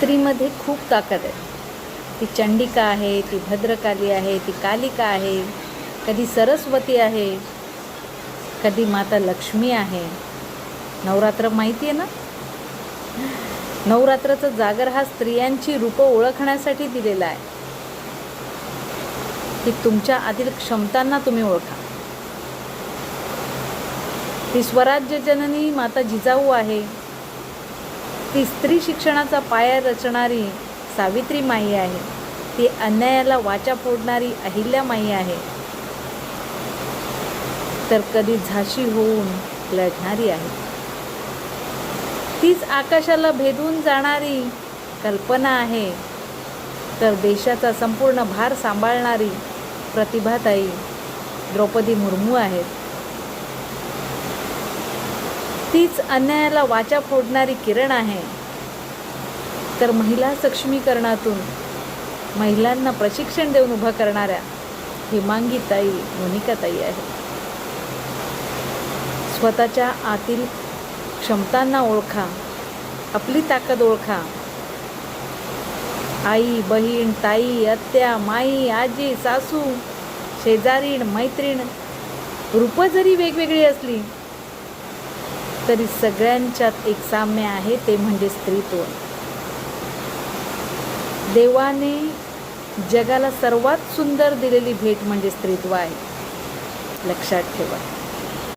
स्त्रीमध्ये खूप ताकद आहे. ती चंडिका आहे, ती भद्रकाली आहे, ती कालिका आहे, कधी सरस्वती आहे, कधी माता लक्ष्मी आहे. नवरात्र माहिती आहे ना? नवरात्राचा जागर हा स्त्रियांची रूपं ओळखण्यासाठी दिलेला आहे की तुमच्या आतील क्षमतांना तुम्ही ओळखा. ती स्वराज्य जननी माता जिजाऊ आहे. ती स्त्री शिक्षणाचा पाया रचणारी सावित्री माई आहे. ती अन्यायाला वाचा फोडणारी अहिल्यामाई आहे. तर कधी झाशी होऊन लढणारी आहे. तीच आकाशाला भेदून जाणारी कल्पना आहे. तर देशाचा संपूर्ण भार सांभाळणारी प्रतिभाताई द्रौपदी मुर्मू आहेत. तीच अन्यायाला वाचा फोडणारी किरण आहे. तर महिला सक्षमीकरणातून महिलांना प्रशिक्षण देऊन उभं करणाऱ्या हेमांगीताई मोनिकाताई आहेत. स्वतःच्या आतील क्षमतांना ओळखा, आपली ताकद ओळखा. आई, बहीण, ताई, आत्या, माई, आजी, सासू, शेजारीण, मैत्रीण रूपं जरी वेगवेगळी असली तरी सगळ्यांच्यात एक साम्य आहे, ते म्हणजे स्त्रीत्व. देवाने जगाला सर्वात सुंदर दिलेली भेट म्हणजे स्त्रीत्व आहे. लक्षात ठेवा.